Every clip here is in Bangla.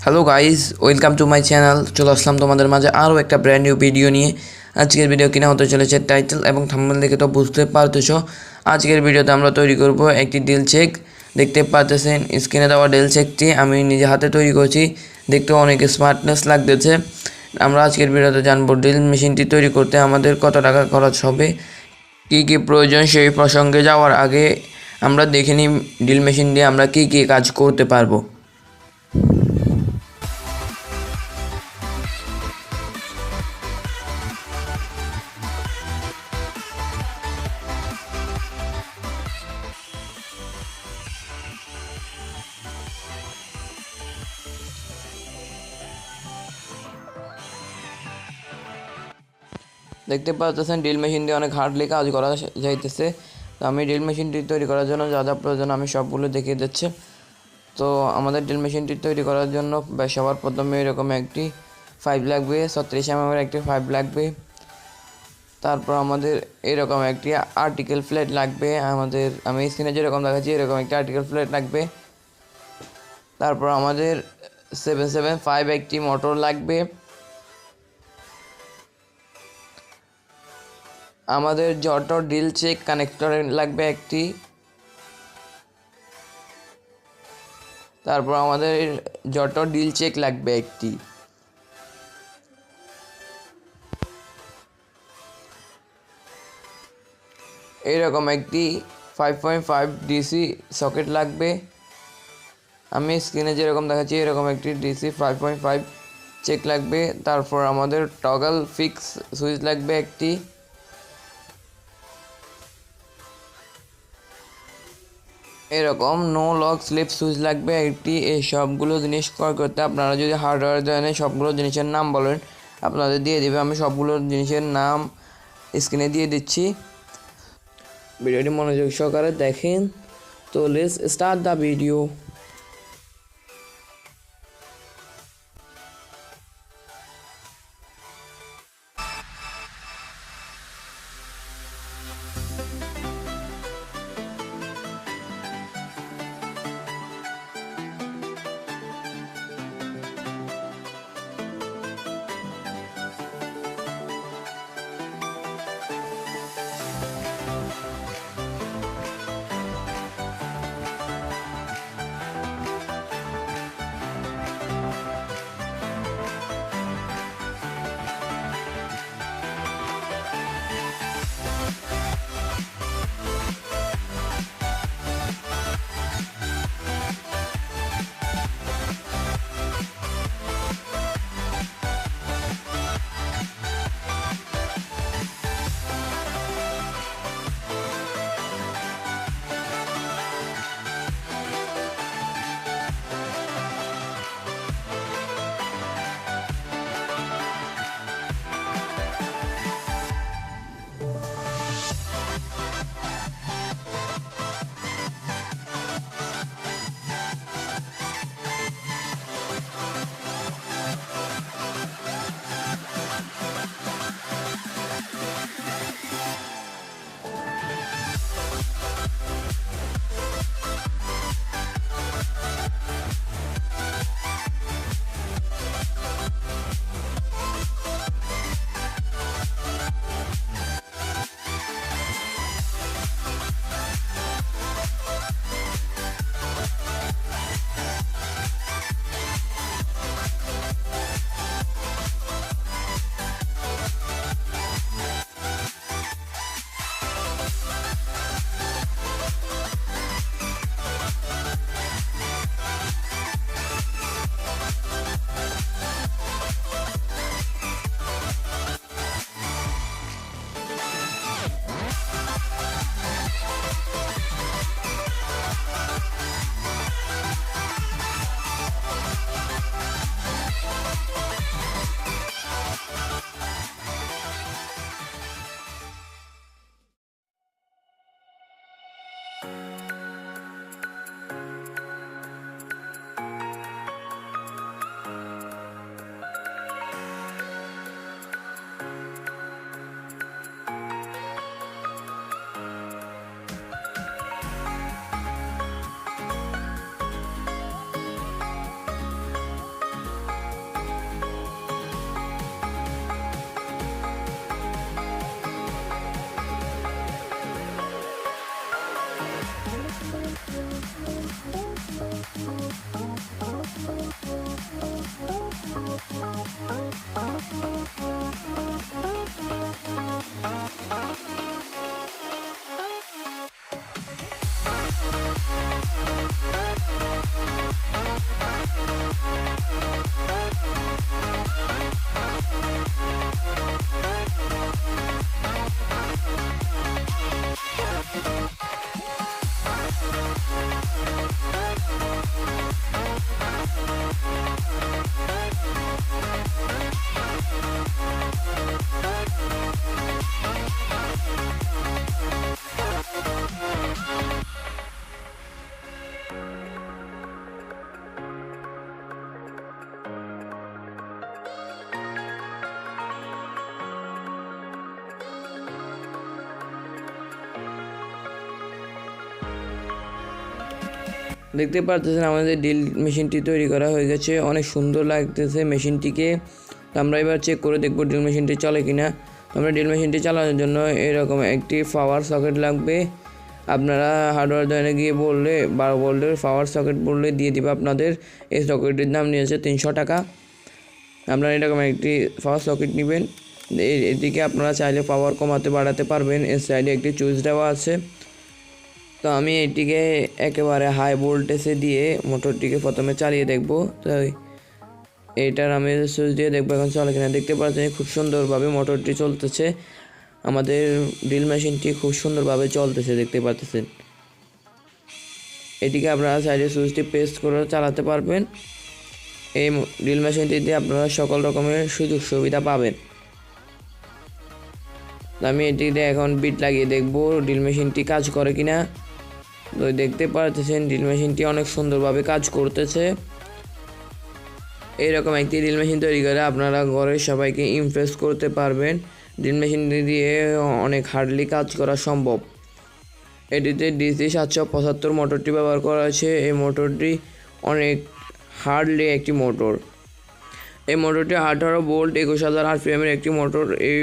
Hello guys, welcome to my channel. চলে আসলাম তোমাদের মাঝে আরও একটা ব্র্যান্ড নিউ ভিডিও নিয়ে। আজকের ভিডিও কিনা হতে চলেছে টাইটেল এবং থাম্বনেল দেখে তো বুঝতে পারতেছো। আজকের ভিডিওতে আমরা তৈরি করব একটি ড্রিল চেক। দেখতে পারতেছেন স্ক্রিনে দেওয়া ড্রিল চেকটি আমি নিজে হাতে তৈরি করছি। দেখতে অনেক স্মার্টনেস লাগতেছে। আমরা আজকের ভিডিওতে জানবো ড্রিল মেশিনটি তৈরি করতে আমাদের কত টাকা খরচ হবে, কী কী প্রয়োজন। সেই প্রসঙ্গে যাওয়ার আগে আমরা দেখে নিই ড্রিল মেশিন দিয়ে আমরা কী কী কাজ করতে পারবো। দেখতে পাচ্ছেন ড্রিল মেশিন দিয়ে অনেক হার্ডলি কাজ করা যাইতেছে। তো আমি ড্রিল মেশিনটি তৈরি করার জন্য যা যা প্রয়োজন আমি সবগুলো দেখিয়ে দিচ্ছি। তো আমাদের ড্রিল মেশিনটি তৈরি করার জন্য সবার প্রথমে এরকম একটি 5 লাগবে, 36 mm একটি 5 লাগবে। তারপর আমাদের এরকম একটি আর্টিকেল প্লেট লাগবে। আমি স্ক্রিনে যেরকম দেখাচ্ছি এরকম একটি আর্টিকেল প্লেট লাগবে। তারপর আমাদের 775 একটি মোটর লাগবে। আমাদের জটো ড্রিল চেক কানেক্টর লাগবে একটি। তারপর আমাদের জটো ড্রিল চেক লাগবে একটি। এইরকম একটি 5.5 ডিসি সকেট লাগবে। আমি স্ক্রিনে যেরকম দেখাচ্ছি এরকম একটি ডিসি 5.5 চেক লাগবে। তারপর আমাদের টগল ফিক্স সুইচ লাগবে একটি। এরকম নো লক স্লিপ সুইচ লাগবে একটি। এই সবগুলো জিনিস ক্রয় করতে আপনারা যদি হার্ডওয়্যার দোকানে সবগুলো জিনিসের নাম বলেন আপনাদের দিয়ে দেবে। আমি সবগুলো জিনিসের নাম স্ক্রিনে দিয়ে দিচ্ছি, ভিডিওটি মনোযোগ সহকারে দেখেন। তো লেটস স্টার্ট দ্য ভিডিও। দেখতে পাচ্ছেন আমাদের ড্রিল মেশিনটি তৈরি করা হয়ে গেছে, অনেক সুন্দর লাগতেছে মেশিনটিকে। তো আমরা এবার চেক করে দেখব ড্রিল মেশিনটি চলে কিনা। আমরা ড্রিল মেশিনটি চালানোর জন্য এরকম একটি পাওয়ার সকেট লাগবে। আপনারা হার্ডওয়্যার দোকানে গিয়ে বললে 12 ভোল্টের পাওয়ার সকেট বললে দিয়ে দিবে আপনাদের। এই সকেটটির দাম নিয়েছে 300 টাকা। আপনারা এরকম একটি পাওয়ার সকেট নেবেন। এদিকে আপনারা চাইলে পাওয়ার কমাতে বাড়াতে পারবেন। এর সাইডে একটি সুইচ দেওয়া আছে। তো আমি এটিকে একেবারে হাই ভোল্টেজে দিয়ে মোটরটিকে প্রথমে চালিয়ে দেখব। তো এইটার আমি সুইচ দিয়ে দেখবো এখন চলে কিনা। দেখতে পাচ্ছেন খুব সুন্দরভাবে মোটরটি চলতেছে। আমাদের ড্রিল মেশিনটি খুব সুন্দরভাবে চলতেছে দেখতে পাচ্ছেন। এটিকে আপনারা সাইডে সুইচটি প্রেস করে চালাতে পারবেন। এই ড্রিল মেশিনটি দিয়ে আপনারা সকল রকমের সুযোগ সুবিধা পাবেন। আমি এটিতে এখন বিট লাগিয়ে দেখব ড্রিল মেশিনটি কাজ করে কিনা। তো দেখতে পাচ্ছেন ড্রিল মেশিনটি অনেক সুন্দরভাবে কাজ করতেছে। এইরকম একটি ড্রিল মেশিন তৈরি করে আপনারা ঘরের সবাইকে ইমপ্রেস করতে পারবেন। ড্রিল মেশিনটি দিয়ে অনেক হার্ডলি কাজ করা সম্ভব। এটিতে ডিসি 775 মোটরটি ব্যবহার করা হয়েছে। এই মোটরটি অনেক হার্ডলি একটি মোটর। এই মোটরটি 18 ভোল্ট 21,000 আরপিএমের একটি মোটর। এই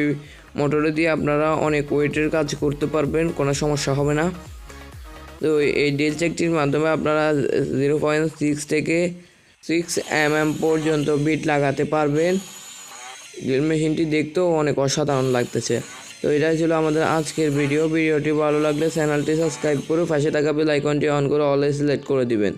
মোটরে দিয়ে আপনারা অনেক ওয়েটের কাজ করতে পারবেন, কোনো সমস্যা হবে না। তো এই ড্রিল চেকটির মাধ্যমে আপনারা 0.6 থেকে 6 mm পর্যন্ত বিট লাগাতে পারবেন। ড্রিল মেশিনটি দেখতেও অনেক অসাধারণ লাগতেছে। তো এটাই ছিল আমাদের আজকের ভিডিওটি ভালো লাগলে চ্যানেলটি সাবস্ক্রাইব করে পাশে থাকা বেল আইকনটি অন করে অল সিলেক্ট করে দিবেন।